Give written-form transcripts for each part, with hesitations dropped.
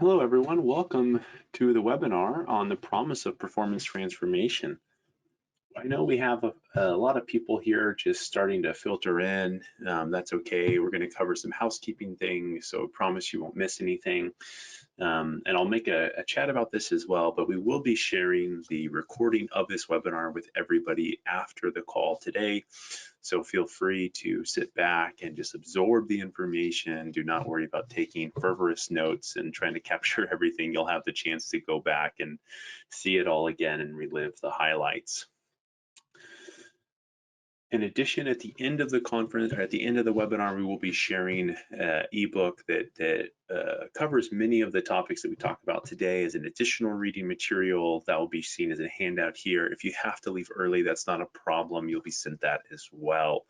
Hello, everyone. Welcome to the webinar on the promise of performance transformation. I know we have a lot of people here just starting to filter in. That's okay. We're going to cover some housekeeping things, so I promise you won't miss anything. And I'll make a chat about this as well, but we will be sharing the recording of this webinar with everybody after the call today. So feel free to sit back and just absorb the information. Do not worry about taking fervorous notes and trying to capture everything. You'll have the chance to go back and see it all again and relive the highlights. In addition, at the end of the conference, or at the end of the webinar, we will be sharing an ebook that covers many of the topics that we talked about today as an additional reading material that will be seen as a handout here. If you have to leave early, that's not a problem. You'll be sent that as well.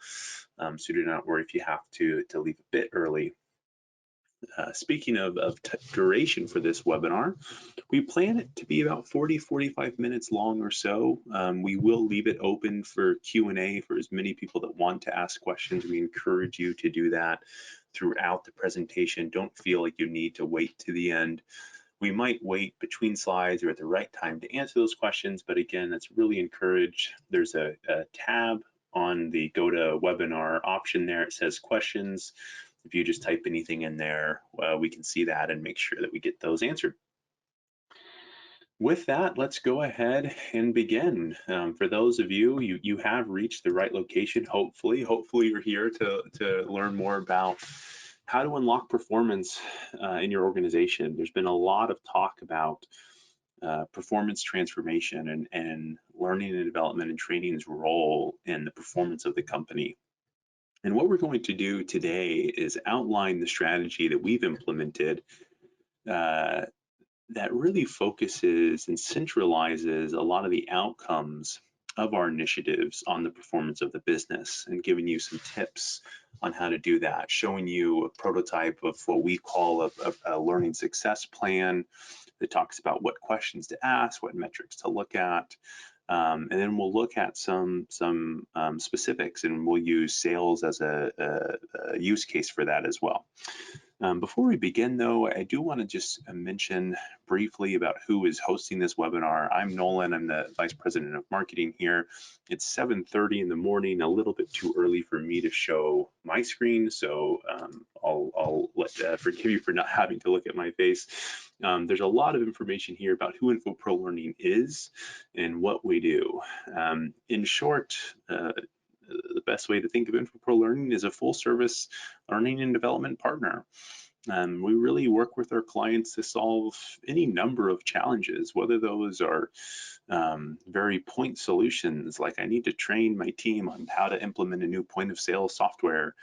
So do not worry if you have to leave a bit early. Speaking of duration for this webinar, we plan it to be about 40-45 minutes long or so. We will leave it open for Q&A for as many people that want to ask questions. We encourage you to do that throughout the presentation. Don't feel like you need to wait to the end. We might wait between slides or at the right time to answer those questions, but again, that's really encouraged. There's a tab on the go to webinar option there. It says questions. If you just type anything in there, we can see that and make sure that we get those answered. With that, let's go ahead and begin. For those of you have reached the right location, hopefully you're here to learn more about how to unlock performance in your organization. There's been a lot of talk about performance transformation and learning and development and training's role in the performance of the company. And what we're going to do today is outline the strategy that we've implemented that really focuses and centralizes a lot of the outcomes of our initiatives on the performance of the business, and giving you some tips on how to do that, showing you a prototype of what we call a learning success plan that talks about what questions to ask, what metrics to look at. And then we'll look at some specifics, and we'll use sales as a use case for that as well. Before we begin, though, I do want to just mention briefly about who is hosting this webinar. I'm Nolan. I'm the Vice President of Marketing here. It's 7:30 in the morning, a little bit too early for me to show my screen, so I'll forgive you for not having to look at my face. There's a lot of information here about who Infopro Learning is and what we do. In short, the best way to think of Infopro Learning is a full-service learning and development partner. We really work with our clients to solve any number of challenges, whether those are very point solutions, like I need to train my team on how to implement a new point of sale software,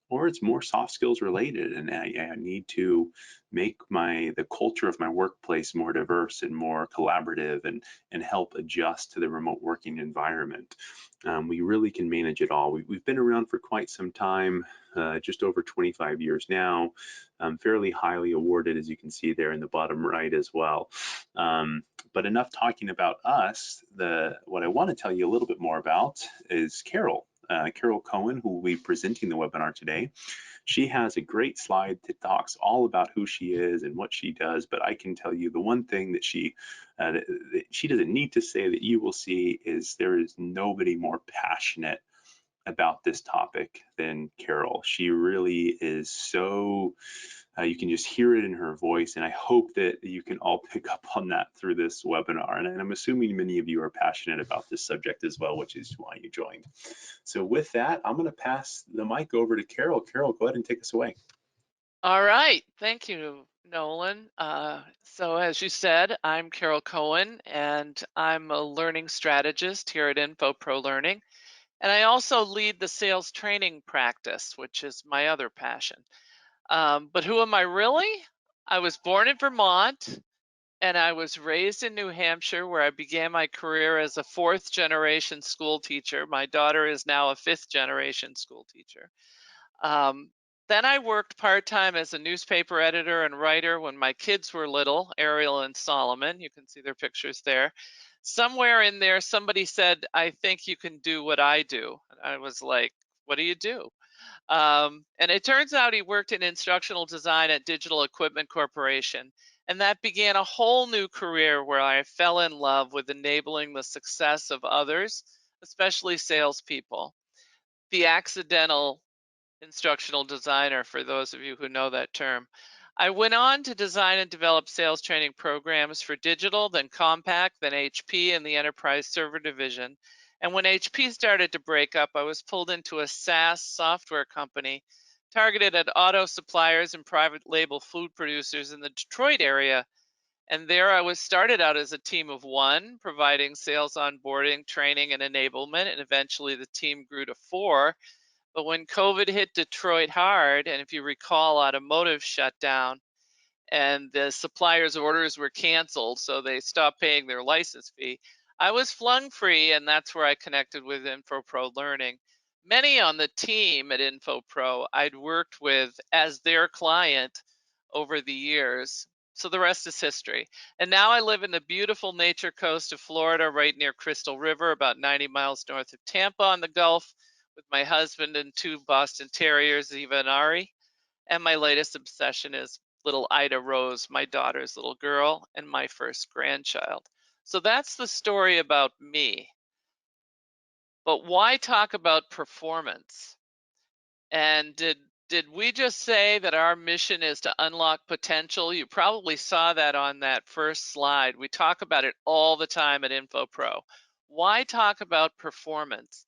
or it's more soft skills related, and I need to make the culture of my workplace more diverse and more collaborative, and help adjust to the remote working environment. We really can manage it all. We've been around for quite some time, just over 25 years now, fairly highly awarded, as you can see there in the bottom right as well. But enough talking about us. What I want to tell you a little bit more about is Carol. Carol Cohen, who will be presenting the webinar today. She has a great slide that talks all about who she is and what she does, but I can tell you the one thing that she doesn't need to say that you will see is there is nobody more passionate about this topic than Carol. She really is so, you can just hear it in her voice, and I hope that you can all pick up on that through this webinar. And I'm assuming many of you are passionate about this subject as well, which is why you joined. So with that, I'm going to pass the mic over to Carol. Carol, go ahead and take us away. All right, thank you, Nolan. So as you said, I'm Carol Cohen, and I'm a learning strategist here at Infopro Learning. And I also lead the sales training practice, which is my other passion. But who am I really? I was born in Vermont, and I was raised in New Hampshire, where I began my career as a fourth generation school teacher. My daughter is now a fifth generation school teacher. Um, then I worked part-time as a newspaper editor and writer when my kids were little, Ariel and Solomon. You can see their pictures there. Somewhere in there, somebody said, I think you can do what I do. And I was like, what do you do? And it turns out he worked in instructional design at Digital Equipment Corporation. And that began a whole new career where I fell in love with enabling the success of others, especially salespeople. The accidental instructional designer, for those of you who know that term. I went on to design and develop sales training programs for digital, then Compaq, then HP, and the enterprise server division. And when HP started to break up, I was pulled into a SaaS software company targeted at auto suppliers and private label food producers in the Detroit area. And there I was started out as a team of one, providing sales onboarding, training, and enablement. And eventually the team grew to four. But when COVID hit Detroit hard, and if you recall, automotive shut down and the suppliers' orders were canceled, so they stopped paying their license fee, I was flung free, and that's where I connected with Infopro Learning. Many on the team at Infopro I'd worked with as their client over the years. So the rest is history. And now I live in the beautiful nature coast of Florida, right near Crystal River, about 90 miles north of Tampa on the Gulf, with my husband and two Boston Terriers, Eva and Ari. And my latest obsession is little Ida Rose, my daughter's little girl, and my first grandchild. So that's the story about me. But why talk about performance? And did we just say that our mission is to unlock potential? You probably saw that on that first slide. We talk about it all the time at InfoPro. Why talk about performance?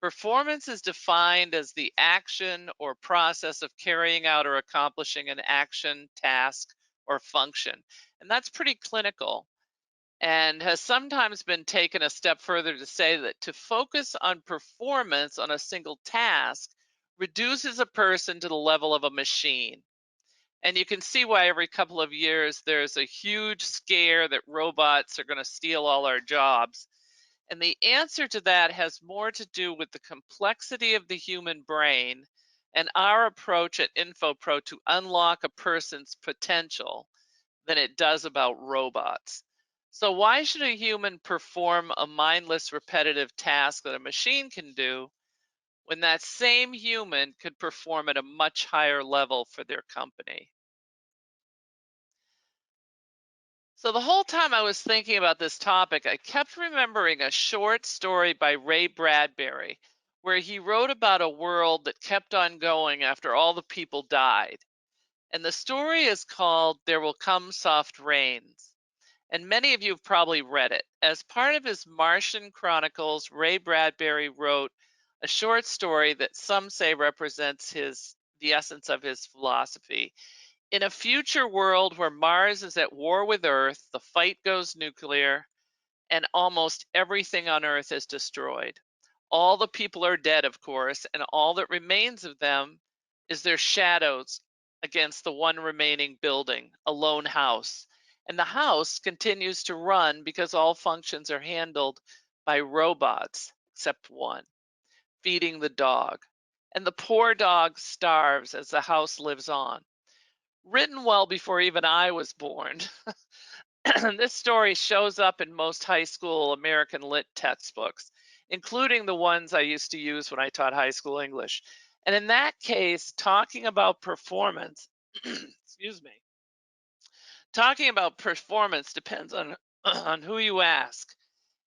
Performance is defined as the action or process of carrying out or accomplishing an action, task, or function. And that's pretty clinical and has sometimes been taken a step further to say that to focus on performance on a single task reduces a person to the level of a machine. And you can see why every couple of years there's a huge scare that robots are going to steal all our jobs. And the answer to that has more to do with the complexity of the human brain and our approach at InfoPro to unlock a person's potential than it does about robots. So, why should a human perform a mindless, repetitive task that a machine can do when that same human could perform at a much higher level for their company? So the whole time I was thinking about this topic, I kept remembering a short story by Ray Bradbury, where he wrote about a world that kept on going after all the people died. And the story is called There Will Come Soft Rains. And many of you have probably read it. As part of his Martian Chronicles, Ray Bradbury wrote a short story that some say represents the essence of his philosophy. In a future world where Mars is at war with Earth, the fight goes nuclear, and almost everything on Earth is destroyed. All the people are dead, of course, and all that remains of them is their shadows against the one remaining building, a lone house. And the house continues to run because all functions are handled by robots, except one, feeding the dog. And the poor dog starves as the house lives on. Written well before even I was born. This story shows up in most high school American Lit textbooks, including the ones I used to use when I taught high school English. And in that case, talking about performance, excuse me, talking about performance depends on on who you ask.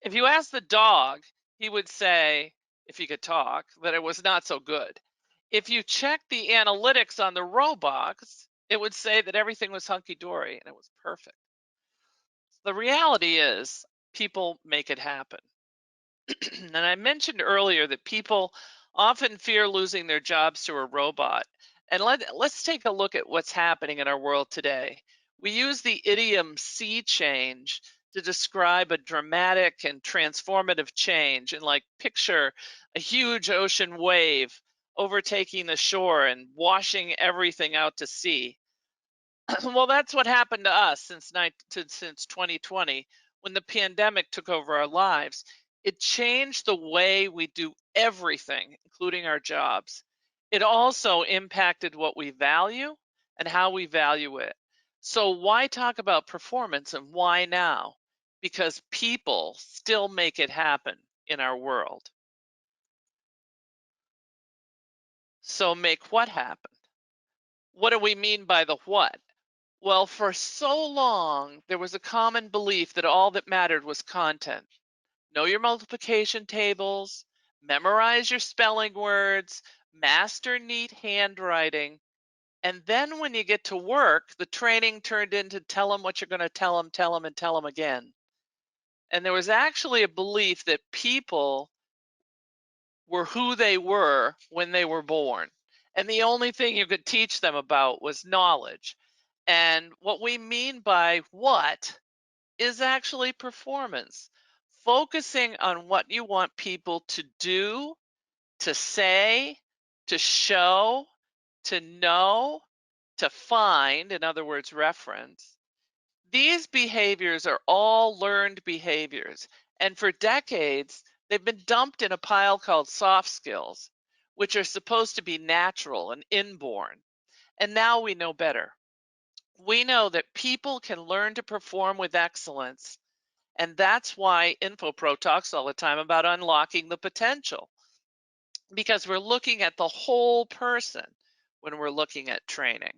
If you ask the dog, he would say, if he could talk, that it was not so good. If you check the analytics on the robots, it would say that everything was hunky dory and it was perfect. The reality is, people make it happen. And I mentioned earlier that people often fear losing their jobs to a robot. And let's take a look at what's happening in our world today. We use the idiom sea change to describe a dramatic and transformative change. And like picture a huge ocean wave overtaking the shore and washing everything out to sea. Well, that's what happened to us since 2020 when the pandemic took over our lives. It changed the way we do everything, including our jobs. It also impacted what we value and how we value it. So, why talk about performance and why now? Because people still make it happen in our world. So make what happen? What do we mean by the what? Well, for so long, there was a common belief that all that mattered was content. Know your multiplication tables, memorize your spelling words, master neat handwriting. And then when you get to work, the training turned into tell them what you're going to tell them, and tell them again. And there was actually a belief that people were who they were when they were born. And the only thing you could teach them about was knowledge. And what we mean by what is actually performance, focusing on what you want people to do, to say, to show, to know, to find, in other words, reference. These behaviors are all learned behaviors, and for decades, they've been dumped in a pile called soft skills, which are supposed to be natural and inborn. And now we know better. We know that people can learn to perform with excellence, and that's why Infopro talks all the time about unlocking the potential, because we're looking at the whole person when we're looking at training.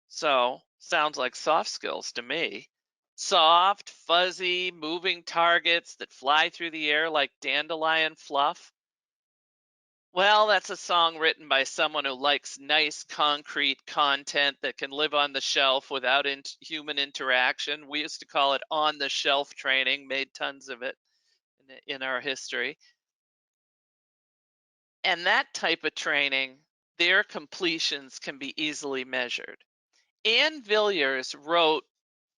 So, sounds like soft skills to me. Soft, fuzzy, moving targets that fly through the air like dandelion fluff. Well, that's a song written by someone who likes nice, concrete content that can live on the shelf without human interaction. We used to call it on the shelf training, made tons of it in our history. And that type of training, their completions can be easily measured. Ann Villiers wrote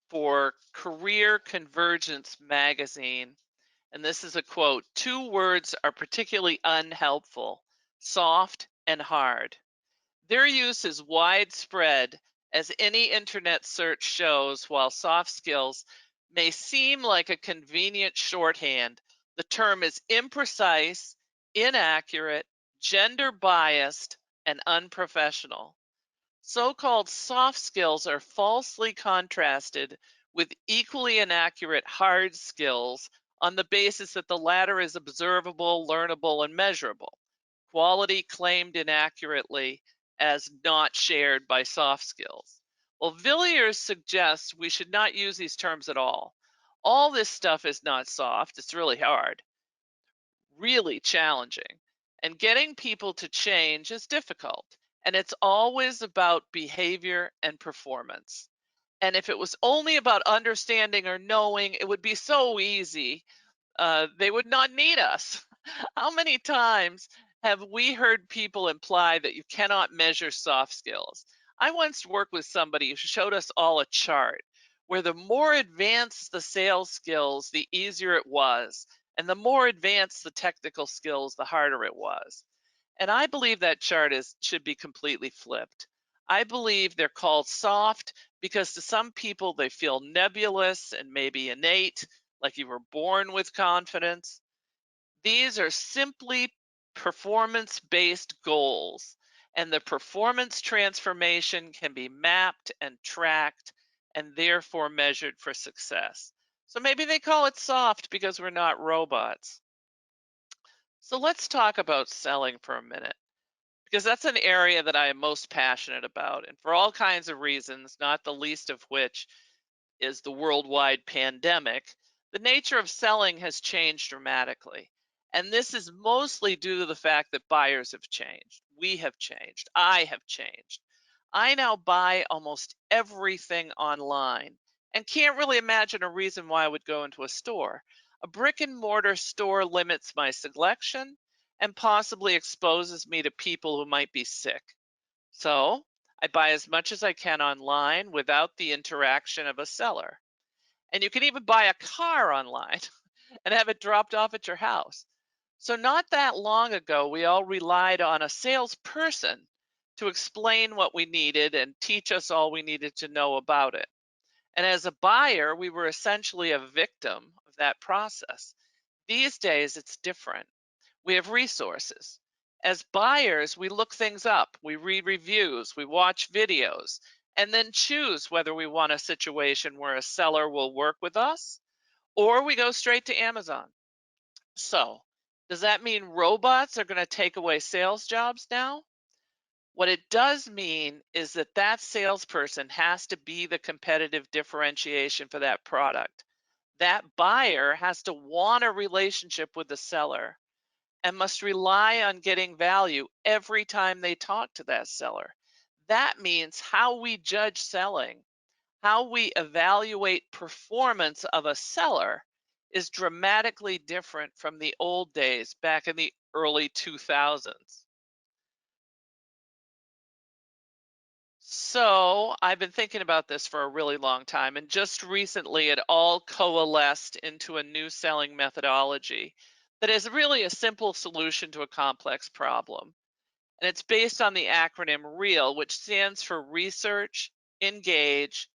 for Career Convergence magazine, and this is a quote: "Two words are particularly unhelpful: soft and hard. Their use is widespread, as any internet search shows. While soft skills may seem like a convenient shorthand, the term is imprecise, inaccurate, gender biased, and unprofessional. So-called soft skills are falsely contrasted with equally inaccurate hard skills on the basis that the latter is observable, learnable, and measurable, quality claimed inaccurately as not shared by soft skills." Well, Villiers suggests we should not use these terms at all. All this stuff is not soft, it's really hard, really challenging. And getting people to change is difficult. And it's always about behavior and performance. And if it was only about understanding or knowing, it would be so easy. They would not need us. How many times have we heard people imply that you cannot measure soft skills? I once worked with somebody who showed us all a chart where the more advanced the sales skills, the easier it was. And the more advanced the technical skills, the harder it was. And I believe that chart should be completely flipped. I believe they're called soft because to some people they feel nebulous and maybe innate, like you were born with confidence. These are simply performance-based goals, and the performance transformation can be mapped and tracked and therefore measured for success. So maybe they call it soft because we're not robots. So let's talk about selling for a minute, because that's an area that I am most passionate about, and for all kinds of reasons, not the least of which is the worldwide pandemic. The nature of selling has changed dramatically. And this is mostly due to the fact that buyers have changed. We have changed. I have changed. I now buy almost everything online and can't really imagine a reason why I would go into a store. A brick and mortar store limits my selection and possibly exposes me to people who might be sick. So I buy as much as I can online without the interaction of a seller. And you can even buy a car online and have it dropped off at your house. So, not that long ago, we all relied on a salesperson to explain what we needed and teach us all we needed to know about it. And as a buyer, we were essentially a victim of that process. These days, it's different. We have resources. As buyers, we look things up, we read reviews, we watch videos, and then choose whether we want a situation where a seller will work with us or we go straight to Amazon. So, does that mean robots are going to take away sales jobs now? What it does mean is that that salesperson has to be the competitive differentiation for that product. That buyer has to want a relationship with the seller and must rely on getting value every time they talk to that seller. That means how we judge selling, how we evaluate performance of a seller is dramatically different from the old days back in the early 2000s. So I've been thinking about this for a really long time, and just recently it all coalesced into a new selling methodology that is really a simple solution to a complex problem. And it's based on the acronym REAL, which stands for research, engage,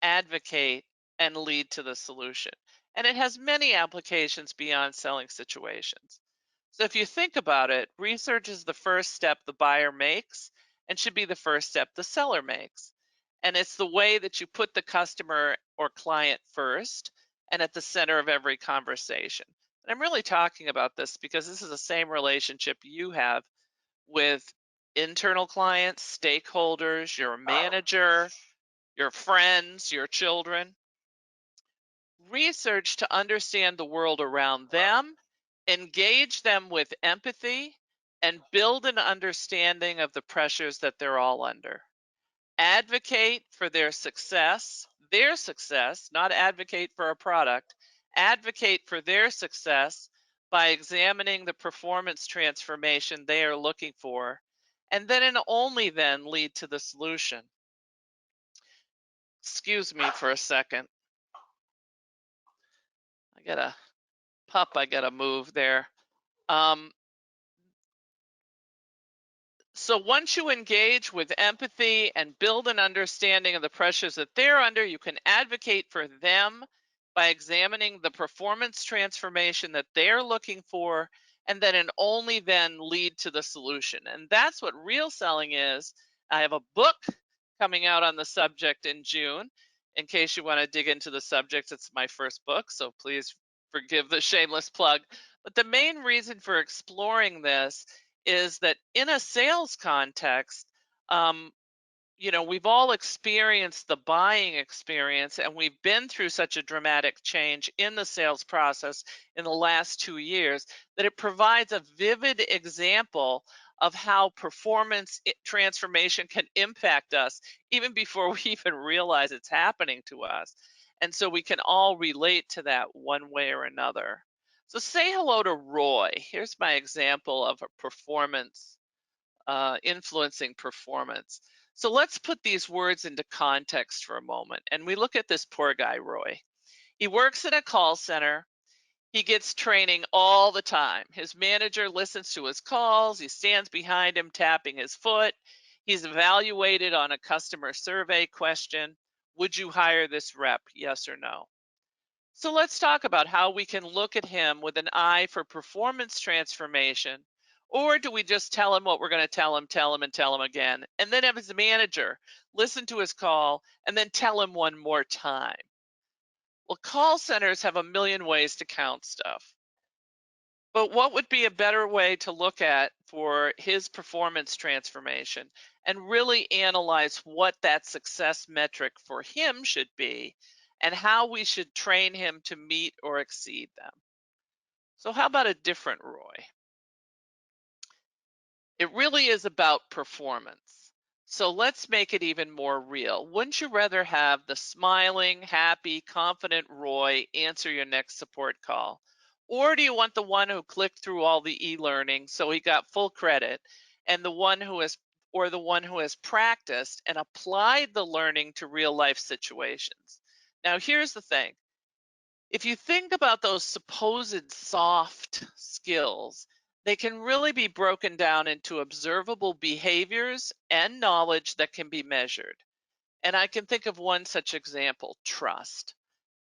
advocate, and lead to the solution. And it has many applications beyond selling situations. So if you think about it, research is the first step the buyer makes and should be the first step the seller makes. And it's the way that you put the customer or client first and at the center of every conversation. And I'm really talking about this because this is the same relationship you have with internal clients, stakeholders, your manager, your friends, your children. Research to understand the world around them, engage them with empathy, and build an understanding of the pressures that they're all under. Advocate for their success, not advocate for a product, advocate for their success by examining the performance transformation they are looking for, and then and only then lead to the solution. Excuse me for a second. I got a I got to move there. Um, So once you engage with empathy and build an understanding of the pressures that they're under, you can advocate for them by examining the performance transformation that they're looking for, and then and only then lead to the solution. And that's what real selling is. I have a book coming out on the subject in June. In case you want to dig into the subject, it's my first book, so please forgive the shameless plug. But the main reason for exploring this is that in a sales context, um, we've all experienced the buying experience, and we've been through such a dramatic change in the sales process in the last 2 years that it provides a vivid example of how performance transformation can impact us even before we even realize it's happening to us. And so we can all relate to that one way or another. So say hello to Roy. Here's my example of a performance, influencing performance. So let's put these words into context for a moment. And we look at this poor guy, Roy. He works in a call center. He gets training all the time. His manager listens to his calls. He stands behind him, tapping his foot. He's evaluated on a customer survey question. Would you hire this rep? Yes or no? So let's talk about how we can look at him with an eye for performance transformation. Or do we just tell him what we're going to tell him, and tell him again, and then have his manager listen to his call and then tell him one more time? Well, call centers have a million ways to count stuff. But what would be a better way to look at for his performance transformation and really analyze what that success metric for him should be and how we should train him to meet or exceed them? So, how about a different Roy? It really is about performance. So let's make it even more real. Wouldn't you rather have the smiling, happy, confident Roy answer your next support call? Or do you want the one who clicked through all the e-learning so he got full credit, and the one who has practiced and applied the learning to real life situations? Now here's the thing. If you think about those supposed soft skills, they can really be broken down into observable behaviors and knowledge that can be measured. And I can think of one such example: trust.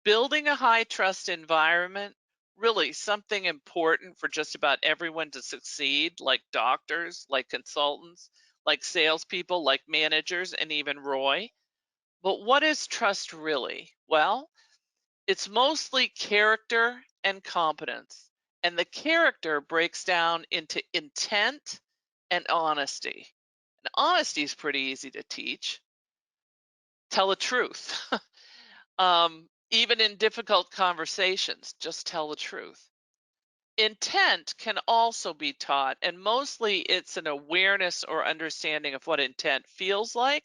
Building a high trust environment, really something important for just about everyone to succeed, like doctors, like consultants, like salespeople, like managers, and even Roy. But what is trust really? Well, it's mostly character and competence. And the character breaks down into intent and honesty. And honesty is pretty easy to teach. Tell the truth. Even in difficult conversations, just tell the truth. Intent can also be taught, and mostly it's an awareness or understanding of what intent feels like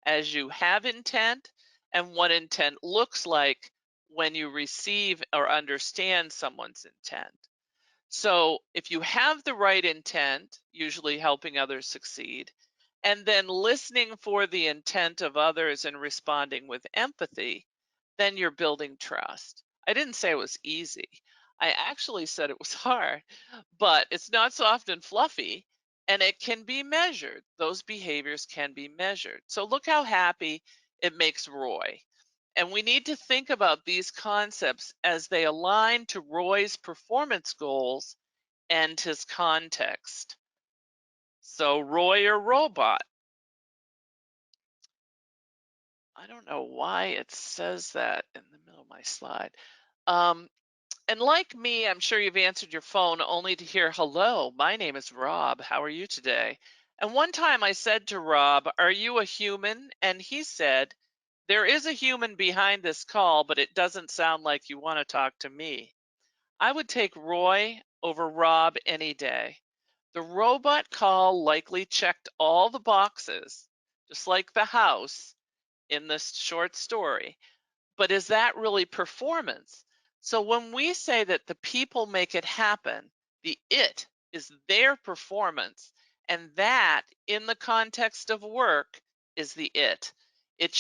as you have intent and what intent looks like when you receive or understand someone's intent. So, if you have the right intent, usually helping others succeed, and then listening for the intent of others and responding with empathy, then you're building trust. I didn't say it was easy. I actually said it was hard, but it's not soft and fluffy, and it can be measured. Those behaviors can be measured. So, look how happy it makes Roy. And we need to think about these concepts as they align to Roy's performance goals and his context. So, Roy or robot? I don't know why it says that in the middle of my slide. Um, and like me, I'm sure you've answered your phone only to hear, hello, my name is Rob. How are you today? And one time I said to Rob, are you a human? And he said, there is a human behind this call, but it doesn't sound like you want to talk to me. I would take Roy over Rob any day. The robot call likely checked all the boxes, just like the house in this short story. But is that really performance? So when we say that the people make it happen, the it is their performance, and that in the context of work is the it. It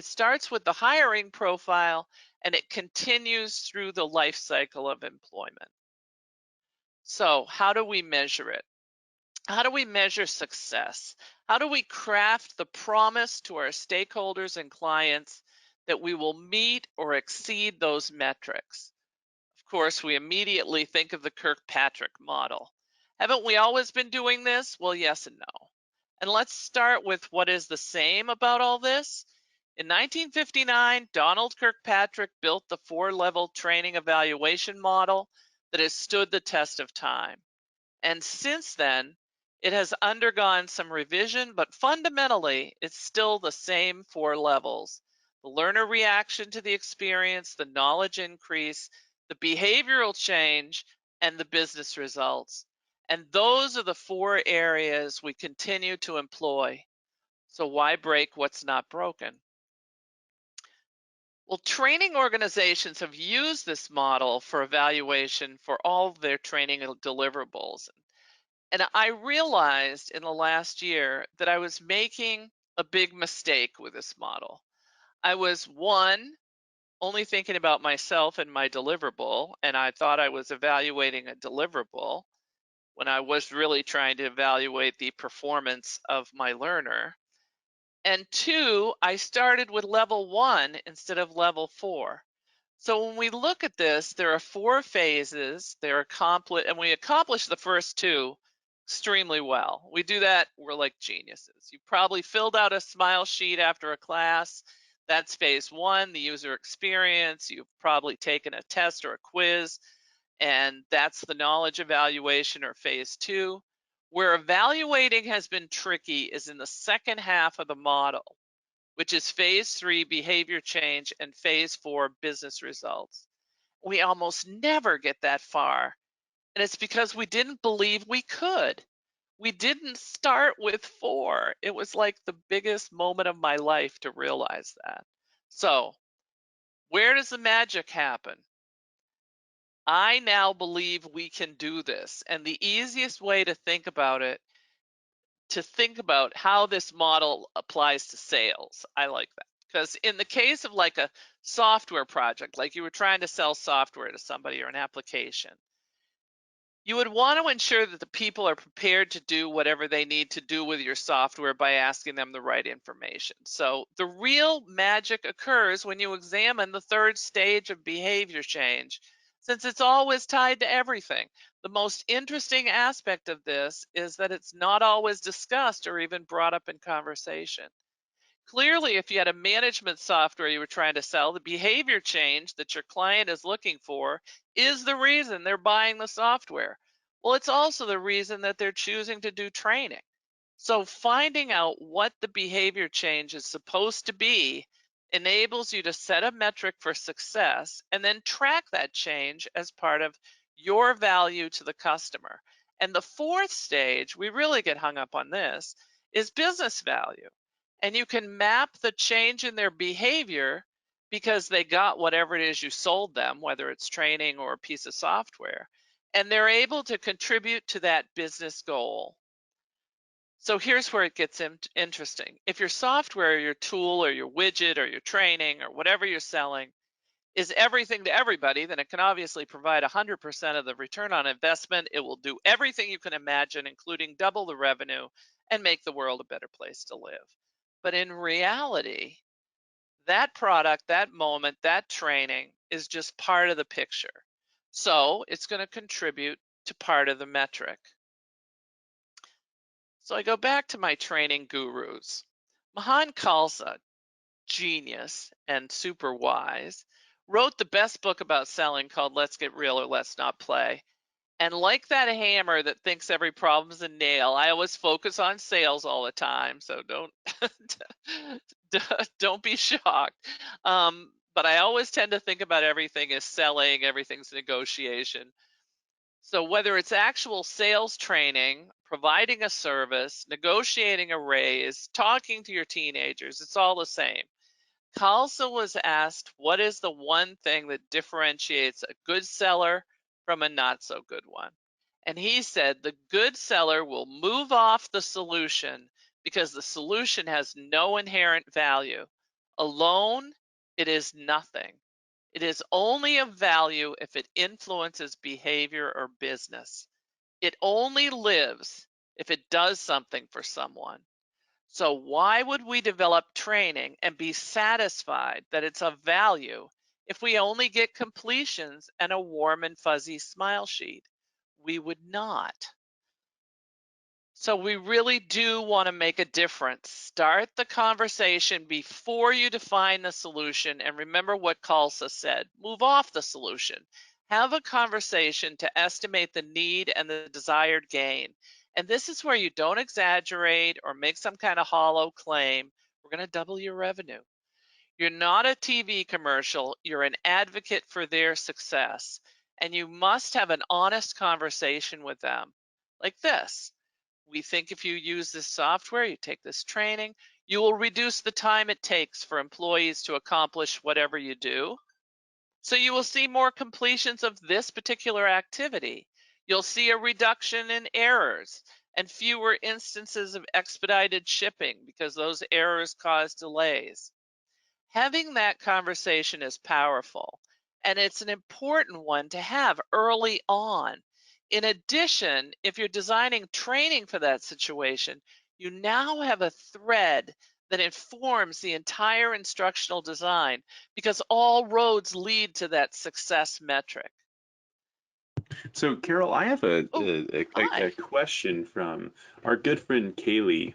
starts with the hiring profile and it continues through the life cycle of employment. So, how do we measure it? How do we measure success? How do we craft the promise to our stakeholders and clients that we will meet or exceed those metrics? Of course, we immediately think of the Kirkpatrick model. Haven't we always been doing this? Well, yes and no. And let's start with what is the same about all this. In 1959, Donald Kirkpatrick built the 4-level training evaluation model that has stood the test of time. And since then, it has undergone some revision, but fundamentally, it's still the same 4 levels: the learner reaction to the experience, the knowledge increase, the behavioral change, and the business results. And those are the 4 areas we continue to employ. So, why break what's not broken? Well, training organizations have used this model for evaluation for all of their training deliverables. And I realized in the last year that I was making a big mistake with this model. I was, one, only thinking about myself and my deliverable, and I thought I was evaluating a deliverable when I was really trying to evaluate the performance of my learner. And two, I started with level 1 instead of level 4. So when we look at this, there are 4 phases. And we accomplish the first 2 extremely well. We do that, we're like geniuses. You probably filled out a smile sheet after a class. That's phase 1, the user experience. You've probably taken a test or a quiz, and that's the knowledge evaluation, or phase 2. Where evaluating has been tricky is in the second half of the model, which is phase 3, behavior change, and phase 4, business results. We almost never get that far, and it's because we didn't believe we could. We didn't start with 4. It was like the biggest moment of my life to realize that. So, where does the magic happen? I now believe we can do this, and the easiest way to think about it, to think about how this model applies to sales. I like that. Because in the case of like a software project, like you were trying to sell software to somebody or an application, you would want to ensure that the people are prepared to do whatever they need to do with your software by asking them the right information. So the real magic occurs when you examine the third stage of behavior change, since it's always tied to everything. The most interesting aspect of this is that it's not always discussed or even brought up in conversation. Clearly, if you had a management software you were trying to sell, the behavior change that your client is looking for is the reason they're buying the software. Well, it's also the reason that they're choosing to do training. So finding out what the behavior change is supposed to be enables you to set a metric for success and then track that change as part of your value to the customer. And the fourth stage, we really get hung up on this, is business value. And you can map the change in their behavior because they got whatever it is you sold them, whether it's training or a piece of software, and they're able to contribute to that business goal. So here's where it gets interesting. If your software, or your tool, or your widget, or your training, or whatever you're selling is everything to everybody, then it can obviously provide 100% of the return on investment. It will do everything you can imagine, including double the revenue and make the world a better place to live. But in reality, that product, that moment, that training is just part of the picture. So it's going to contribute to part of the metric. So I go back to my training gurus. Mahan Khalsa, genius and super wise, wrote the best book about selling called Let's Get Real or Let's Not Play. And like that hammer that thinks every problem's a nail, I always focus on sales all the time. So don't be shocked. But I always tend to think about everything as selling, everything's negotiation. So whether it's actual sales training, providing a service, negotiating a raise, talking to your teenagers, it's all the same. Khalsa was asked, what is the one thing that differentiates a good seller from a not so good one? And he said the good seller will move off the solution because the solution has no inherent value. Alone, it is nothing. It is only of value if it influences behavior or business. It only lives if it does something for someone. So, why would we develop training and be satisfied that it's of value if we only get completions and a warm and fuzzy smile sheet? We would not. So, we really do want to make a difference. Start the conversation before you define the solution. And remember what Khalsa said, move off the solution. Have a conversation to estimate the need and the desired gain. And this is where you don't exaggerate or make some kind of hollow claim. We're going to double your revenue. You're not a TV commercial, you're an advocate for their success. And you must have an honest conversation with them like this. We think if you use this software, you take this training, you will reduce the time it takes for employees to accomplish whatever you do. So you will see more completions of this particular activity. You'll see a reduction in errors and fewer instances of expedited shipping because those errors cause delays. Having that conversation is powerful, and it's an important one to have early on. In addition, if you're designing training for that situation, you now have a thread that informs the entire instructional design because all roads lead to that success metric. So, Carol, I have Oh, a hi. question from our good friend Kaylee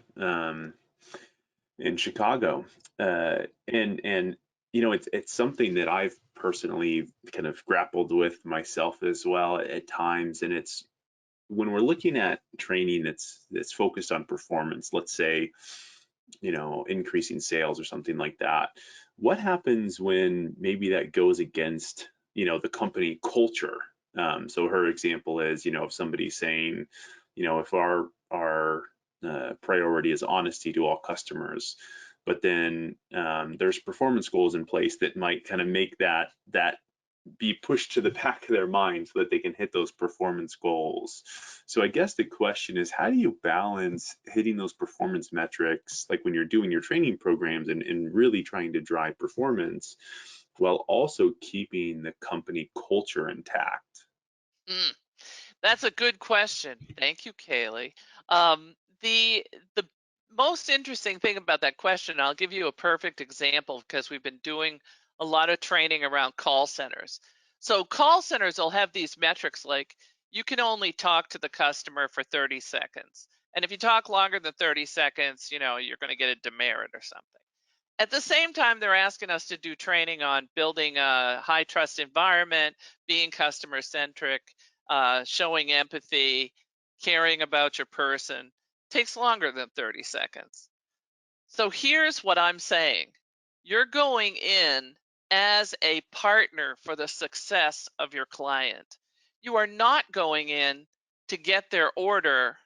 in Chicago, and it's something that I've personally kind of grappled with myself as well at times, and it's when we're looking at training that's focused on performance, let's say, increasing sales or something like that. What happens when maybe that goes against, the company culture? So her example is, if somebody's saying, if our priority is honesty to all customers, but then there's performance goals in place that might kind of make that be pushed to the back of their mind so that they can hit those performance goals. So I guess the question is, how do you balance hitting those performance metrics, like when you're doing your training programs and really trying to drive performance, while also keeping the company culture intact? Mm. That's a good question. Thank you, Kaylee. Um, the most interesting thing about that question, I'll give you a perfect example because we've been doing a lot of training around call centers. So call centers will have these metrics like you can only talk to the customer for 30 seconds. And if you talk longer than 30 seconds, you're going to get a demerit or something. At the same time, they're asking us to do training on building a high trust environment, being customer centric, showing empathy, caring about your person. takes longer than 30 seconds. So here's what I'm saying. You're going in as a partner for the success of your client. You are not going in to get their order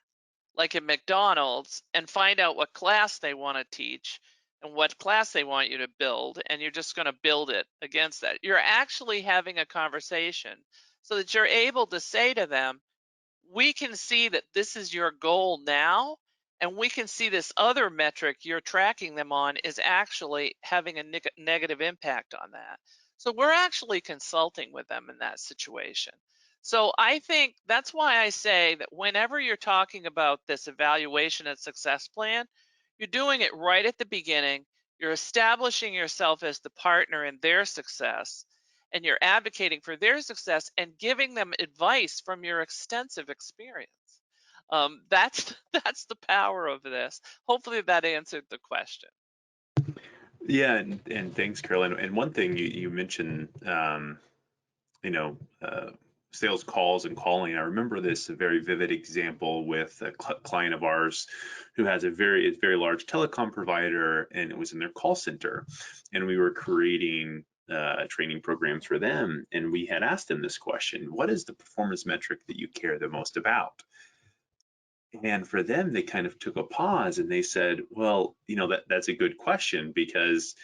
like at McDonald's and find out what class they want to teach and what class they want you to build, and you're just going to build it against that. You're actually having a conversation so that you're able to say to them, we can see that this is your goal now, and we can see this other metric you're tracking them on is actually having a negative impact on that. So we're actually consulting with them in that situation. So I think that's why I say that whenever you're talking about this evaluation and success plan, you're doing it right at the beginning. You're establishing yourself as the partner in their success, and you're advocating for their success and giving them advice from your extensive experience. That's that's the power of this. Hopefully that answered the question. Yeah, and thanks, Carolyn. And one thing you mentioned, you know, sales calls and calling. I remember this a very vivid example with a client of ours who has a very large telecom provider, and it was in their call center, and we were creating training programs for them, and we had asked them this question: what is the performance metric that you care the most about? And for them, they kind of took a pause and they said, well, that's a good question, because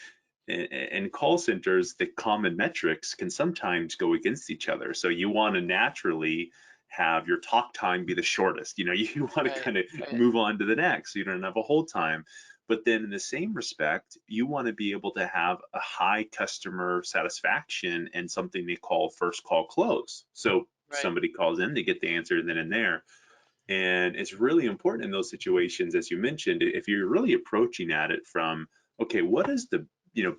in call centers, the common metrics can sometimes go against each other. So you want to naturally have your talk time be the shortest. You want to Right, kind of right, move on to the next, so you don't have a hold time. But then in the same respect, you want to be able to have a high customer satisfaction and something they call first call close. So right, somebody calls in, they get the answer then and there. And it's really important in those situations, as you mentioned, if you're really approaching at it from, okay, what is the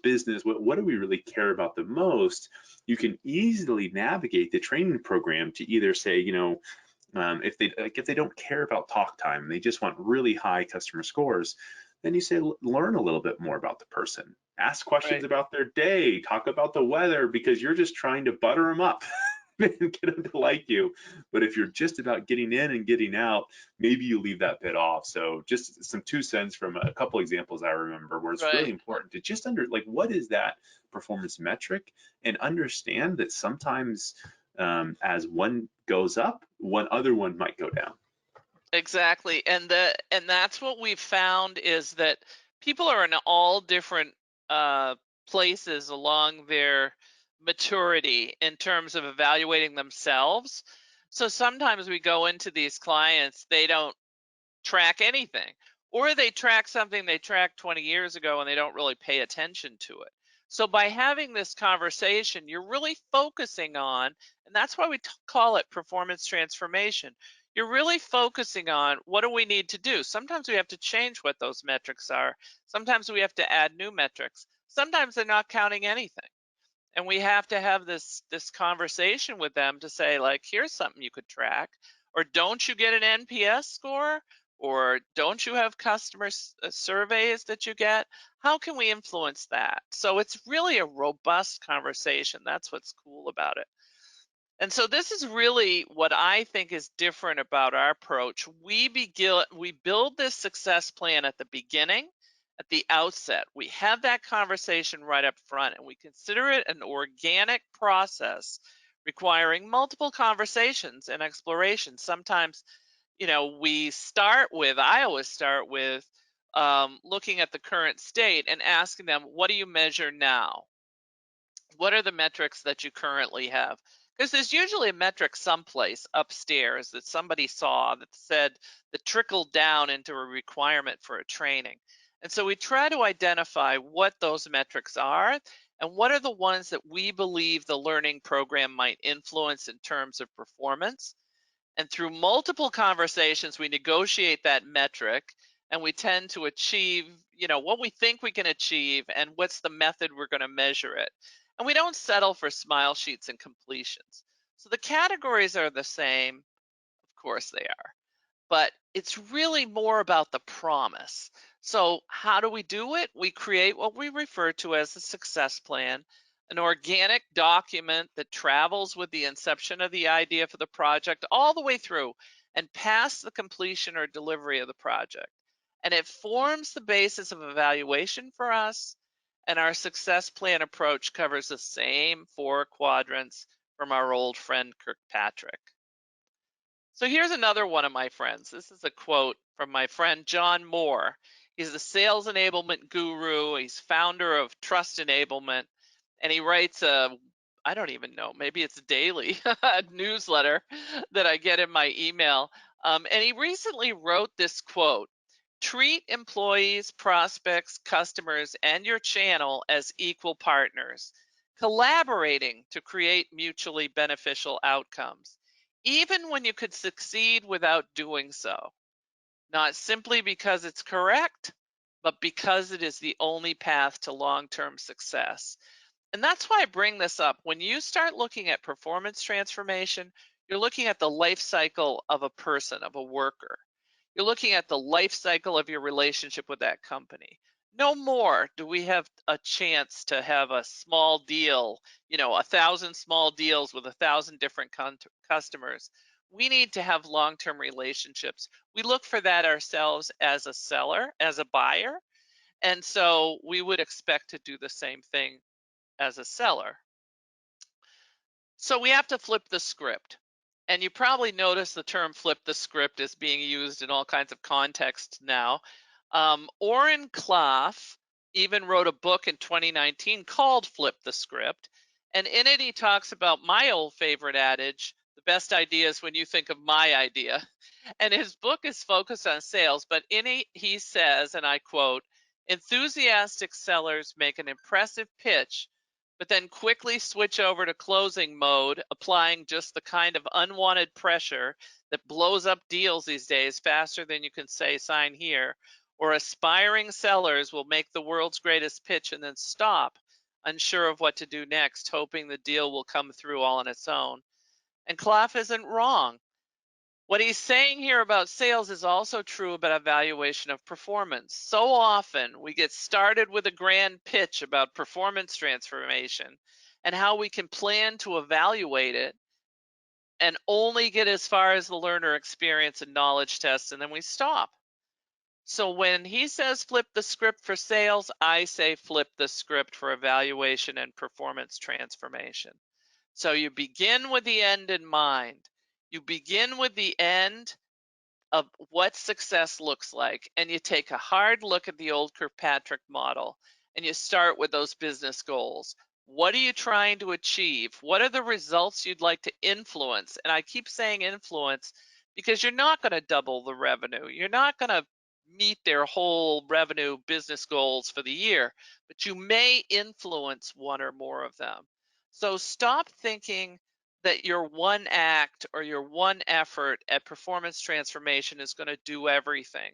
business, what do we really care about the most? You can easily navigate the training program to either say, if they don't care about talk time, they just want really high customer scores, then you say learn a little bit more about the person, ask questions right, about their day, talk about the weather, because you're just trying to butter them up and get them to like you. But if you're just about getting in and getting out, maybe you leave that bit off. So just some 2 cents from a couple examples I remember, where it's really right. important to just what is that performance metric, and understand that sometimes as one goes up, one other one might go down. Exactly. And that's what we've found is that people are in all different uh, places along their maturity in terms of evaluating themselves. So sometimes we go into these clients, they don't track anything, or they track something they tracked 20 years ago and they don't really pay attention to it. So by having this conversation, you're really focusing on, and that's why we call it performance transformation. You're really focusing on what do we need to do. Sometimes we have to change what those metrics are. Sometimes we have to add new metrics. Sometimes they're not counting anything, and we have to have this conversation with them to say, like, here's something you could track, or don't you get an NPS score, or don't you have customer surveys that you get? How can we influence that? So it's really a robust conversation. That's what's cool about it. And so this is really what I think is different about our approach. We build this success plan at the beginning, at the outset. We have that conversation right up front, and we consider it an organic process requiring multiple conversations and exploration. Sometimes, I always start with looking at the current state and asking them, what do you measure now? What are the metrics that you currently have? Because there's usually a metric someplace upstairs that somebody saw that trickled down into a requirement for a training. And so we try to identify what those metrics are and what are the ones that we believe the learning program might influence in terms of performance. And through multiple conversations, we negotiate that metric, and we tend to achieve, what we think we can achieve and what's the method we're going to measure it. And we don't settle for smile sheets and completions. So the categories are the same. Of course they are, but it's really more about the promise. So, how do we do it? We create what we refer to as a success plan, an organic document that travels with the inception of the idea for the project all the way through. and past the completion or delivery of the project. And it forms the basis of evaluation for us. And our success plan approach covers the same 4 quadrants from our old friend Kirkpatrick. So here's another one of my friends. This is a quote from my friend John Moore. He's a sales enablement guru. He's founder of Trust Enablement, and he writes I don't even know, maybe it's a daily newsletter that I get in my email. And he recently wrote this quote: treat employees, prospects, customers, and your channel as equal partners, collaborating to create mutually beneficial outcomes, even when you could succeed without doing so, not simply because it's correct, but because it is the only path to long term success. And that's why I bring this up. When you start looking at performance transformation, you're looking at the life cycle of a person, of a worker. You're looking at the life cycle of your relationship with that company. No more do we have a chance to have a small deal, 1,000 small deals with 1,000 different customers. We need to have long term relationships. We look for that ourselves as a seller, as a buyer. And so we would expect to do the same thing as a seller. So we have to flip the script. And you probably notice the term flip the script is being used in all kinds of contexts now. Oren Klaff even wrote a book in 2019 called Flip the Script. And in it, he talks about my old favorite adage: the best idea is when you think of my idea. And his book is focused on sales, but in it, he says, and I quote, enthusiastic sellers make an impressive pitch but then quickly switch over to closing mode, applying just the kind of unwanted pressure that blows up deals these days faster than you can say sign here. Or aspiring sellers will make the world's greatest pitch and then stop, unsure of what to do next, hoping the deal will come through all on its own. And Klaff isn't wrong. What he's saying here about sales is also true about evaluation of performance. So often we get started with a grand pitch about performance transformation and how we can plan to evaluate it and only get as far as the learner experience and knowledge test, and then we stop. So when he says flip the script for sales, I say flip the script for evaluation and performance transformation. So you begin with the end in mind. You begin with the end of what success looks like, and you take a hard look at the old Kirkpatrick model, and you start with those business goals. What are you trying to achieve? What are the results you'd like to influence? And I keep saying influence because you're not going to double the revenue. You're not going to meet their whole revenue business goals for the year, but you may influence one or more of them. So stop thinking that your one act or your one effort at performance transformation is going to do everything.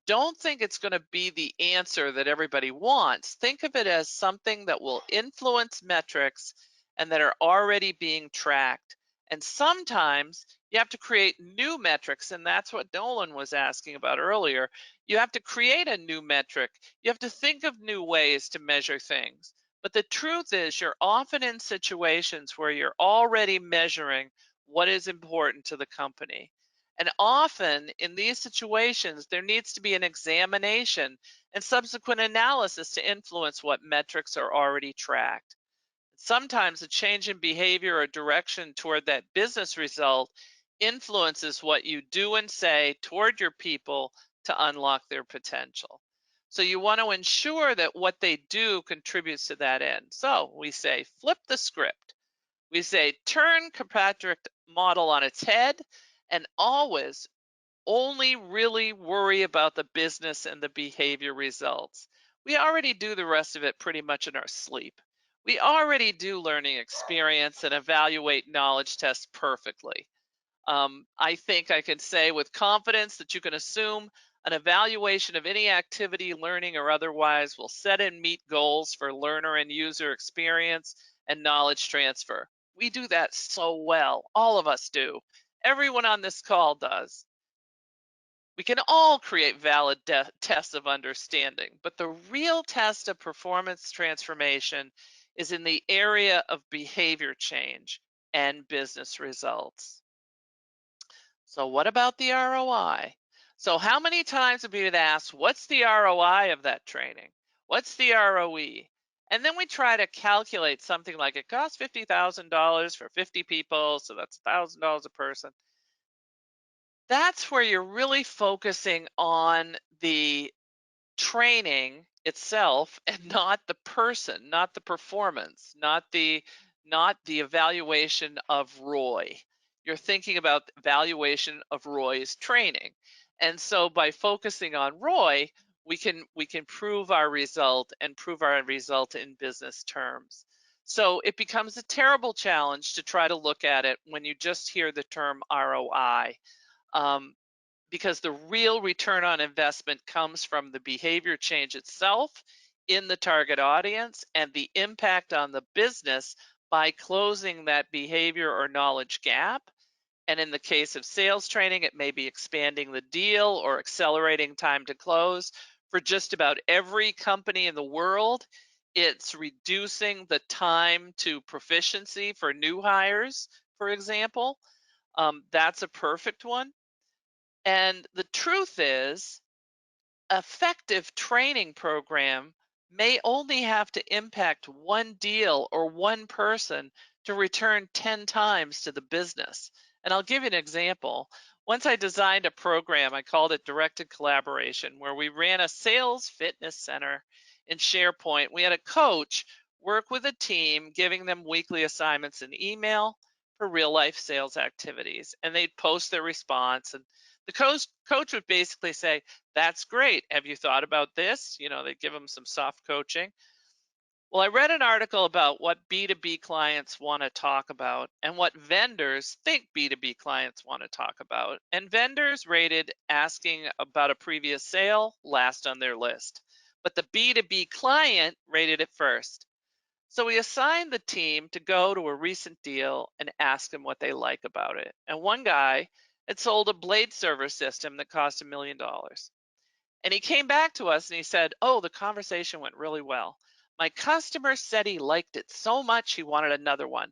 Don't think it's going to be the answer that everybody wants. Think of it as something that will influence metrics and that are already being tracked. And sometimes you have to create new metrics, and that's what Nolan was asking about earlier. You have to create a new metric. You have to think of new ways to measure things. But the truth is, you're often in situations where you're already measuring what is important to the company. And often in these situations, there needs to be an examination and subsequent analysis to influence what metrics are already tracked. Sometimes a change in behavior or direction toward that business result influences what you do and say toward your people to unlock their potential. So you want to ensure that what they do contributes to that end. So we say flip the script. We say turn Kirkpatrick model on its head and always only really worry about the business and the behavior results. We already do the rest of it pretty much in our sleep. We already do learning experience and evaluate knowledge tests perfectly. I think I can say with confidence that you can assume an evaluation of any activity, learning or otherwise, will set and meet goals for learner and user experience and knowledge transfer. We do that so well. All of us do. Everyone on this call does. We can all create valid tests of understanding, but the real test of performance transformation is in the area of behavior change and business results. So what about the ROI? So how many times have we been asked, what's the ROI of that training? What's the ROE? And then we try to calculate something like it costs $50,000 for 50 people, so that's $1,000 a person. That's where you're really focusing on the training itself and not the person, not the performance, not the evaluation of Roy. You're thinking about the evaluation of Roy's training. And so by focusing on Roy, we can prove our result and prove our result in business terms. So it becomes a terrible challenge to try to look at it when you just hear the term ROI. Um, because the real return on investment comes from the behavior change itself in the target audience and the impact on the business by closing that behavior or knowledge gap. And in the case of sales training, it may be expanding the deal or accelerating time to close. For just about every company in the world, it's reducing the time to proficiency for new hires, for example. That's a perfect one. And the truth is, effective training program may only have to impact one deal or one person to return 10 times to the business. And I'll give you an example. Once I designed a program, I called it Directed Collaboration, where we ran a sales fitness center in SharePoint. We had a coach work with a team, giving them weekly assignments in email for real life sales activities. And they'd post their response. And the coach would basically say, that's great. Have you thought about this? They give them some soft coaching. Well, I read an article about what B2B clients want to talk about and what vendors think B2B clients want to talk about. And vendors rated asking about a previous sale last on their list, but the B2B client rated it first. So we assigned the team to go to a recent deal and ask them what they like about it. And one guy had sold a blade server system that cost $1 million. And he came back to us and he said, oh, the conversation went really well. My customer said he liked it so much he wanted another one.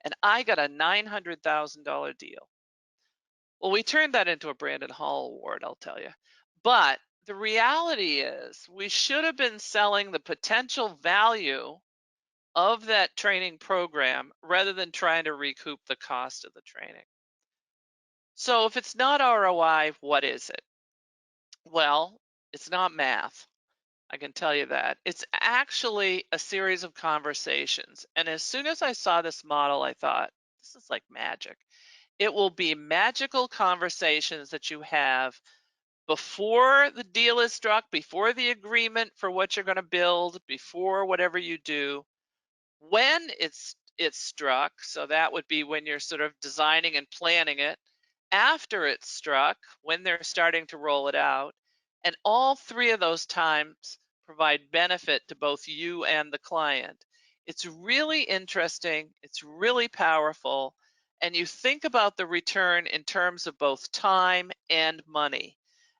And I got a $900,000 deal. Well, we turned that into a Brandon Hall Award, I'll tell you. But the reality is, we should have been selling the potential value of that training program rather than trying to recoup the cost of the training. So if it's not ROI, what is it? Well, it's not math. I can tell you that. It's actually a series of conversations. And as soon as I saw this model, I thought, this is like magic. It will be magical conversations that you have before the deal is struck, before the agreement for what you're going to build, before whatever you do, when it's struck, so that would be when you're sort of designing and planning it, after it's struck, when they're starting to roll it out, and all three of those times provide benefit to both you and the client. It's really interesting, it's really powerful, and you think about the return in terms of both time and money,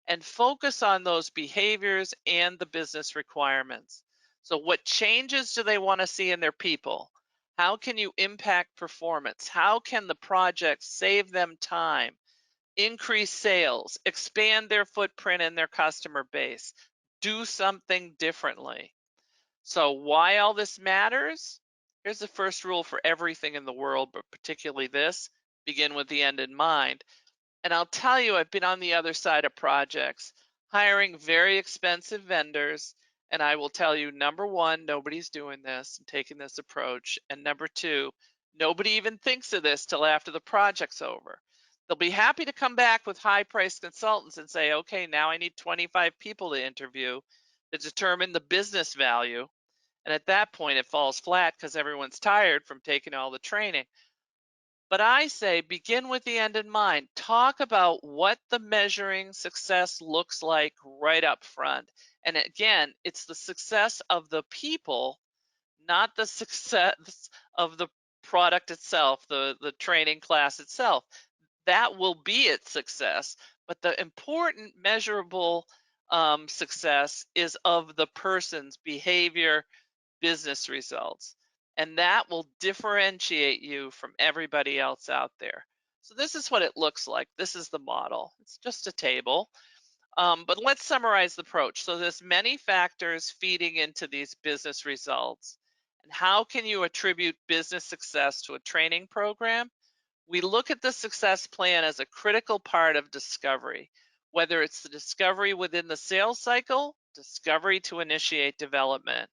and focus on those behaviors and the business requirements. So, what changes do they want to see in their people? How can you impact performance? How can the project save them time, increase sales, expand their footprint in their customer base, do something differently? So, why all this matters? Here's the first rule for everything in the world, but particularly this: begin with the end in mind. And I'll tell you, I've been on the other side of projects, hiring very expensive vendors. And I will tell you, number one, nobody's doing this and taking this approach. And number two, nobody even thinks of this till after the project's over. They'll be happy to come back with high priced consultants and say, okay, now I need 25 people to interview to determine the business value. And at that point, it falls flat because everyone's tired from taking all the training. But I say begin with the end in mind. Talk about what the measuring success looks like right up front. And again, it's the success of the people, not the success of the product itself, the training class itself. That will be its success. But the important measurable success is of the person's behavior, business results. And that will differentiate you from everybody else out there. So this is what it looks like. This is the model. It's just a table. But let's summarize the approach. So there's many factors feeding into these business results. And how can you attribute business success to a training program? We look at the success plan as a critical part of discovery, whether it's the discovery within the sales cycle, discovery to initiate development.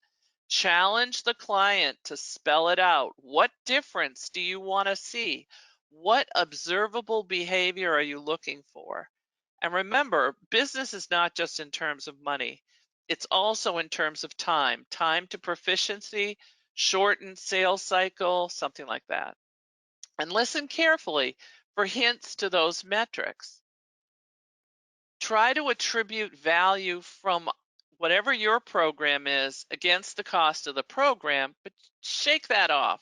Challenge the client to spell it out. What difference do you want to see? What observable behavior are you looking for? And remember, business is not just in terms of money, it's also in terms of time, time to proficiency, shortened sales cycle, something like that. And listen carefully for hints to those metrics. Try to attribute value from whatever your program is against the cost of the program, but shake that off.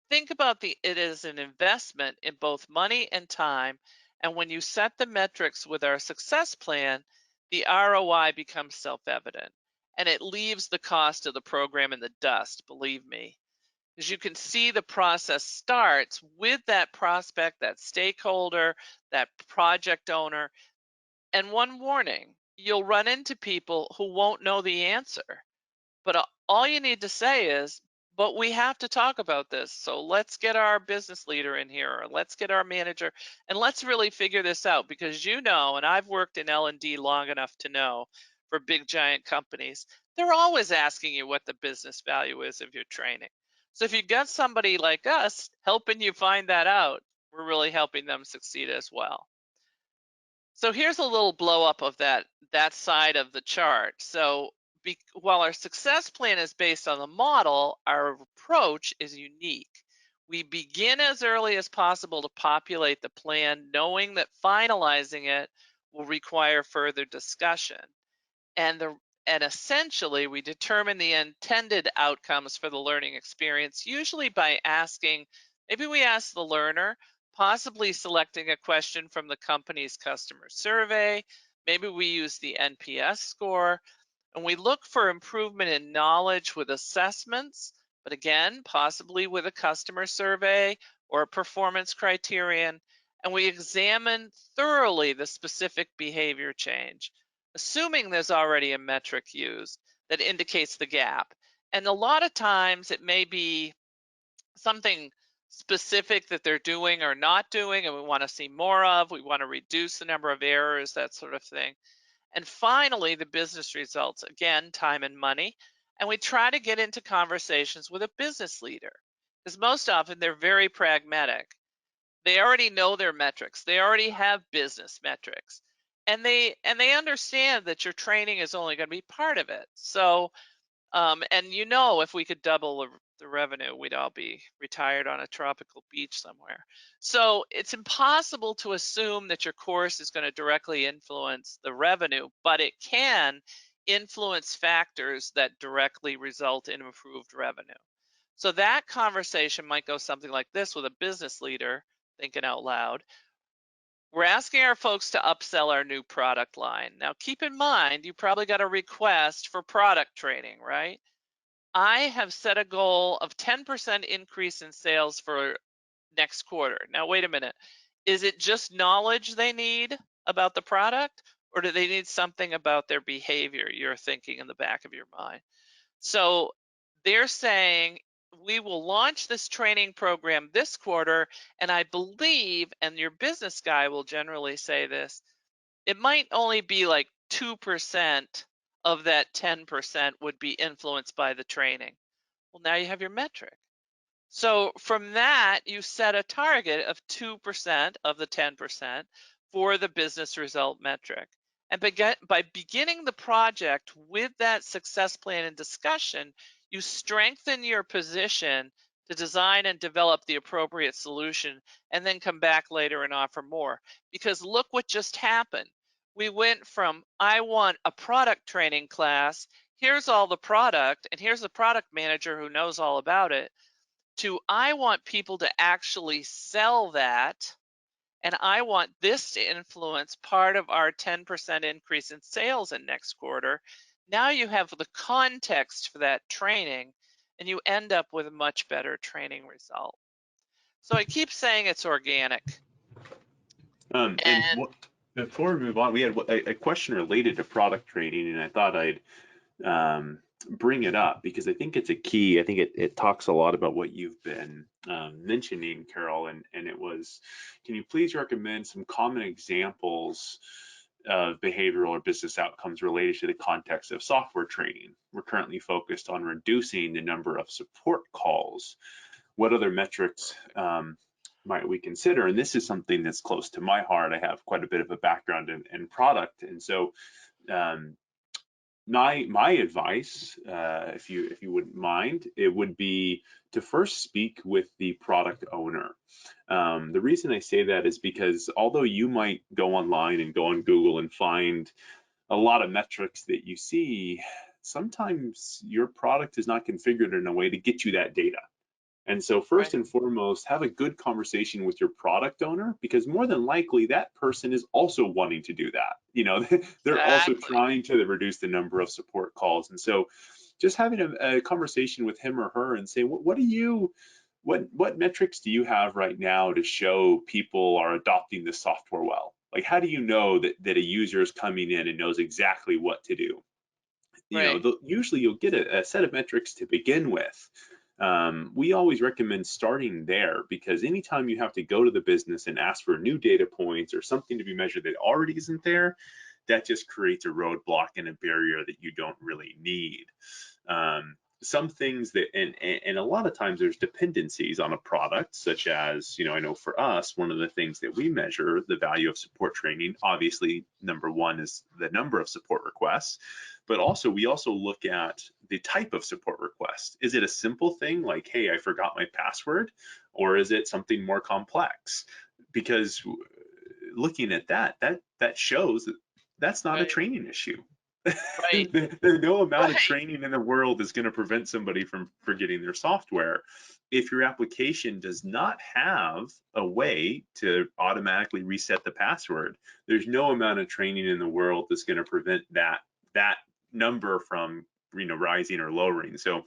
Think about it as an investment in both money and time. And when you set the metrics with our success plan, the ROI becomes self-evident and it leaves the cost of the program in the dust, believe me. As you can see, the process starts with that prospect, that stakeholder, that project owner. And one warning, you'll run into people who won't know the answer. But all you need to say is, but we have to talk about this. So let's get our business leader in here, or let's get our manager, and let's really figure this out. Because and I've worked in L&D long enough to know, for big giant companies, they're always asking you what the business value is of your training. So if you've got somebody like us helping you find that out, we're really helping them succeed as well. So here's a little blow up of that side of the chart. So while our success plan is based on the model, our approach is unique. We begin as early as possible to populate the plan, knowing that finalizing it will require further discussion. And essentially, we determine the intended outcomes for the learning experience, usually by maybe we ask the learner, possibly selecting a question from the company's customer survey. Maybe we use the NPS score, and we look for improvement in knowledge with assessments, but again, possibly with a customer survey or a performance criterion. And we examine thoroughly the specific behavior change, assuming there's already a metric used that indicates the gap. And a lot of times it may be something specific that they're doing or not doing, and we want to see more of. We want to reduce the number of errors, that sort of thing. And finally, the business results, again, time and money. And we try to get into conversations with a business leader, because most often they're very pragmatic. They already know their metrics. They already have business metrics. And they understand that your training is only going to be part of it. So and if we could double the revenue, we'd all be retired on a tropical beach somewhere. So it's impossible to assume that your course is going to directly influence the revenue, but it can influence factors that directly result in improved revenue. So that conversation might go something like this with a business leader, thinking out loud. We're asking our folks to upsell our new product line. Now, keep in mind, you probably got a request for product training, right? I have set a goal of 10% increase in sales for next quarter. Now, wait a minute. Is it just knowledge they need about the product, or do they need something about their behavior you're thinking in the back of your mind? So they're saying, we will launch this training program this quarter, and I believe, and your business guy will generally say this, it might only be like 2% of that 10% would be influenced by the training. Well, now you have your metric. So from that, you set a target of 2% of the 10% for the business result metric. And by beginning the project with that success plan and discussion, you strengthen your position to design and develop the appropriate solution, and then come back later and offer more. Because look what just happened. We went from, I want a product training class, here's all the product, and here's the product manager who knows all about it, to I want people to actually sell that, and I want this to influence part of our 10% increase in sales in next quarter. Now you have the context for that training, and you end up with a much better training result. So I keep saying it's organic. And And what, before we move on, we had a question related to product training, and I thought I'd bring it up because I think it's a key. I think it talks a lot about what you've been mentioning, Carol, and it was, can you please recommend some common examples of behavioral or business outcomes related to the context of software training? We're currently focused on reducing the number of support calls. What other metrics might we consider? And this is something that's close to my heart. I have quite a bit of a background in product, and so um, my advice, if you wouldn't mind, it would be to first speak with the product owner. The reason I say that is because although you might go online and go on Google and find a lot of metrics that you see, sometimes your product is not configured in a way to get you that data. And so, first right, and foremost, have a good conversation with your product owner because more than likely that person is also wanting to do that. You know, they're also exactly, trying to reduce the number of support calls. And so, just having a conversation with him or her and say, what do you, what metrics do you have right now to show people are adopting the software well? Like, how do you know that a user is coming in and knows exactly what to do? You know, right, usually you'll get a set of metrics to begin with. We always recommend starting there because anytime you have to go to the business and ask for new data points or something to be measured that already isn't there, that just creates a roadblock and a barrier that you don't really need. Some things that, and a lot of times there's dependencies on a product, such as, you know, I know for us, one of the things that we measure the value of support training, obviously, number one is the number of support requests, but also we also look at the type of support request. Is it a simple thing like, hey, I forgot my password, or is it something more complex? Because looking at that shows that that's not a right, training issue. right, No amount of right, training in the world is going to prevent somebody from forgetting their software. If your application does not have a way to automatically reset the password, there's no amount of training in the world that's going to prevent that number from, you know, rising or lowering. So,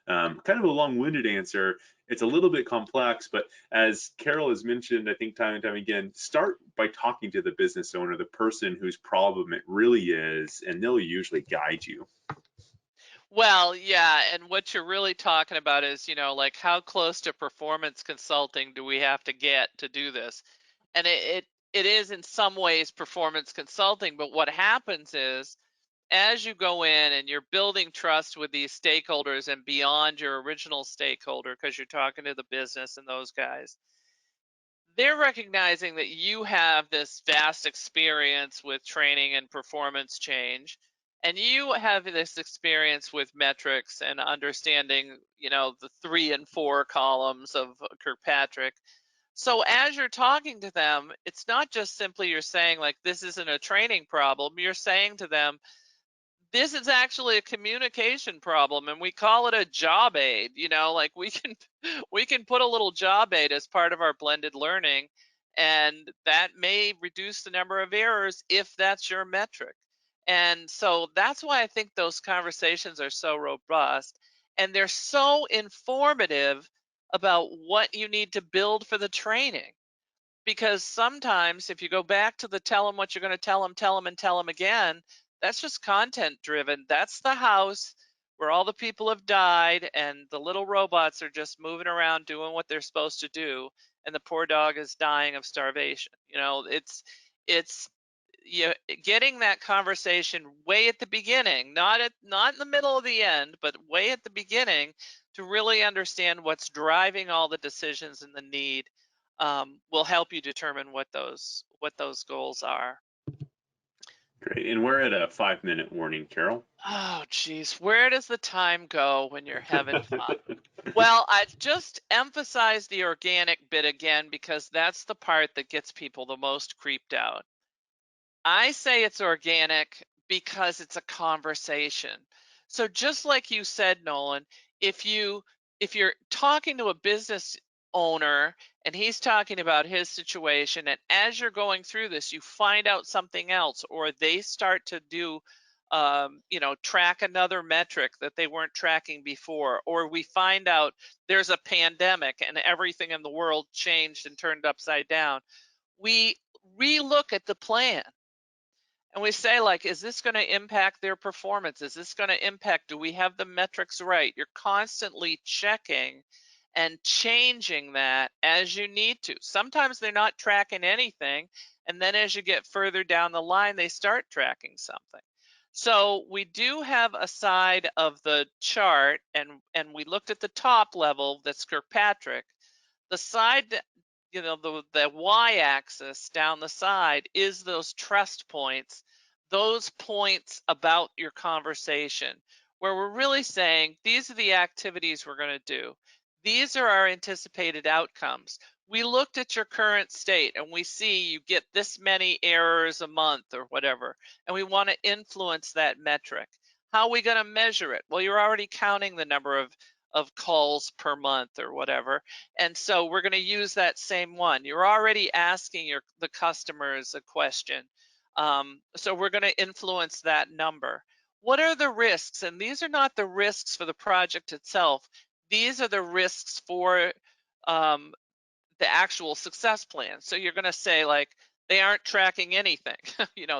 kind of a long-winded answer. It's a little bit complex, but as Carol has mentioned, I think time and time again, start by talking to the business owner, the person whose problem it really is, and they'll usually guide you. Well, yeah, and what you're really talking about is, like how close to performance consulting do we have to get to do this? And it is in some ways performance consulting, but what happens is as you go in and you're building trust with these stakeholders and beyond your original stakeholder, because you're talking to the business and those guys, they're recognizing that you have this vast experience with training and performance change, and you have this experience with metrics and understanding, the 3 and 4 columns of Kirkpatrick. So as you're talking to them, it's not just simply you're saying like this isn't a training problem. You're saying to them, this is actually a communication problem, and we call it a job aid. Like we can we can put a little job aid as part of our blended learning, and that may reduce the number of errors if that's your metric. And so that's why I think those conversations are so robust, and they're so informative about what you need to build for the training. Because sometimes if you go back to the tell them what you're going to tell them, and tell them again, that's just content driven. That's the house where all the people have died and the little robots are just moving around doing what they're supposed to do, and the poor dog is dying of starvation. It's you getting that conversation way at the beginning, not in the middle of the end, but way at the beginning, to really understand what's driving all the decisions and the need, will help you determine what those goals are. Great. And we're at a 5-minute warning, Carol. Oh, geez, where does the time go when you're having fun? Well, I just emphasize the organic bit again because that's the part that gets people the most creeped out. I say it's organic because it's a conversation. So just like you said, Nolan, if you if you're talking to a business owner and he's talking about his situation, and as you're going through this, you find out something else, or they start to do, track another metric that they weren't tracking before, or we find out there's a pandemic and everything in the world changed and turned upside down, we relook at the plan. And we say, like, is this going to impact their performance? Is this going to impact, do we have the metrics right? You're constantly checking and changing that as you need to. Sometimes they're not tracking anything. And then as you get further down the line, they start tracking something. So we do have a side of the chart, and we looked at the top level, that's Kirkpatrick. The side that, the y-axis down the side is those trust points, those points about your conversation, where we're really saying, these are the activities we're going to do. These are our anticipated outcomes. We looked at your current state and we see you get this many errors a month or whatever, and we want to influence that metric. How are we going to measure it? Well, you're already counting the number of calls per month or whatever. And so we're going to use that same one. You're already asking the customers a question. So we're going to influence that number. What are the risks? And these are not the risks for the project itself. These are the risks for the actual success plan. So you're going to say, like, they aren't tracking anything.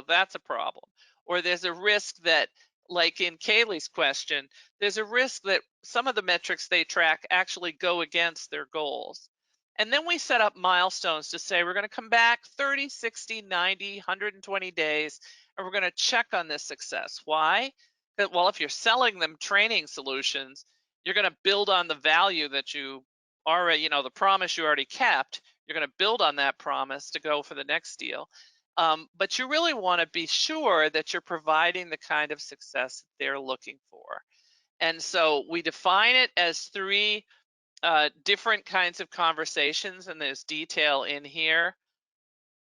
That's a problem. Or there's a risk that, like in Kaylee's question, there's a risk that some of the metrics they track actually go against their goals. And then we set up milestones to say, we're going to come back 30, 60, 90, 120 days, and we're going to check on this success. Why? Well, if you're selling them training solutions, you're going to build on the value that you already, the promise you already kept. You're going to build on that promise to go for the next deal. But you really want to be sure that you're providing the kind of success that they're looking for. And so we define it as 3 different kinds of conversations, and there's detail in here.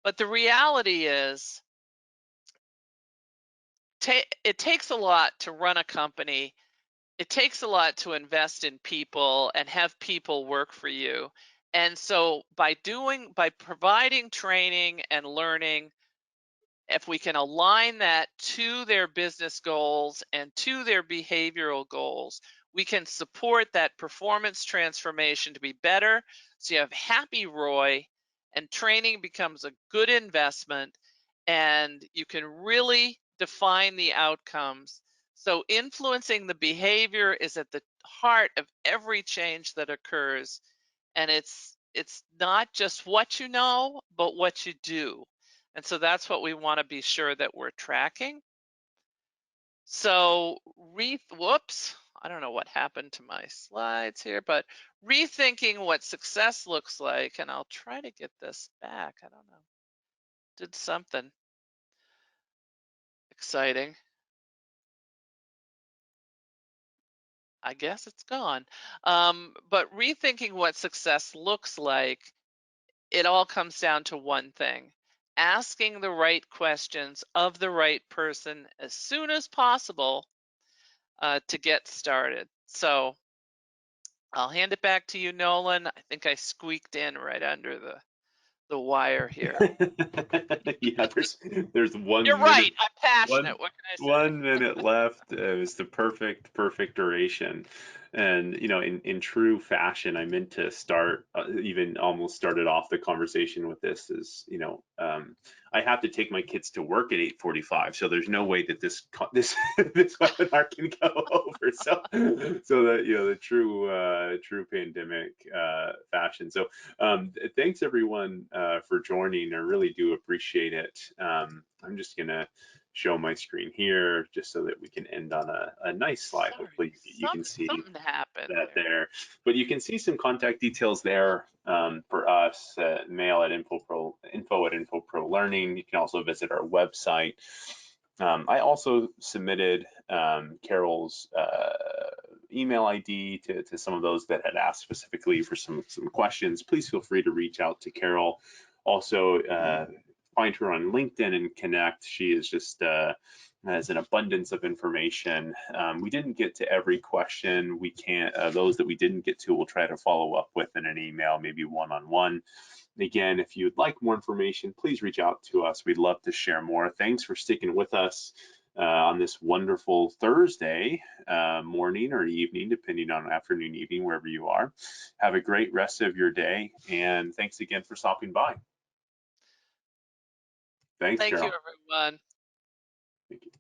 But the reality is, it takes a lot to run a company. It takes a lot to invest in people and have people work for you. And so by providing training and learning, if we can align that to their business goals and to their behavioral goals, we can support that performance transformation to be better. So you have happy ROI, and training becomes a good investment, and you can really define the outcomes. So influencing the behavior is at the heart of every change that occurs. And it's not just what you know, but what you do. And so that's what we want to be sure that we're tracking. So whoops, I don't know what happened to my slides here, but rethinking what success looks like, and I'll try to get this back. I don't know. Did something exciting. I guess it's gone. But rethinking what success looks like, it all comes down to one thing: asking the right questions of the right person as soon as possible to get started. So I'll hand it back to you, Nolan. I think I squeaked in right under the wire here. Yeah, there's You're 1 minute right. I'm passionate. one What can I say? 1 minute left. It was the perfect duration. And in true fashion, I meant to start, even almost started off the conversation with this, is I have to take my kids to work at 8:45, so there's no way that this this webinar can go over. So that the true pandemic fashion. So thanks everyone for joining. I really do appreciate it. I'm just gonna show my screen here just so that we can end on a nice slide. Sorry, Hopefully you can see something happened that there. there, but you can see some contact details there for us, mail at info@infopro learning. You can also visit our website. I also submitted Carol's email ID to some of those that had asked specifically for some questions. Please feel free to reach out to Carol. Also, find her on LinkedIn and connect. She is just has an abundance of information. We didn't get to every question. We can't, those that we didn't get to, we'll try to follow up with in an email, maybe one-on-one. Again, if you'd like more information, please reach out to us. We'd love to share more. Thanks for sticking with us on this wonderful Thursday morning or evening, depending on afternoon, evening, wherever you are. Have a great rest of your day, and thanks again for stopping by. Thanks, Thank you, Carol. everyone. Thank you.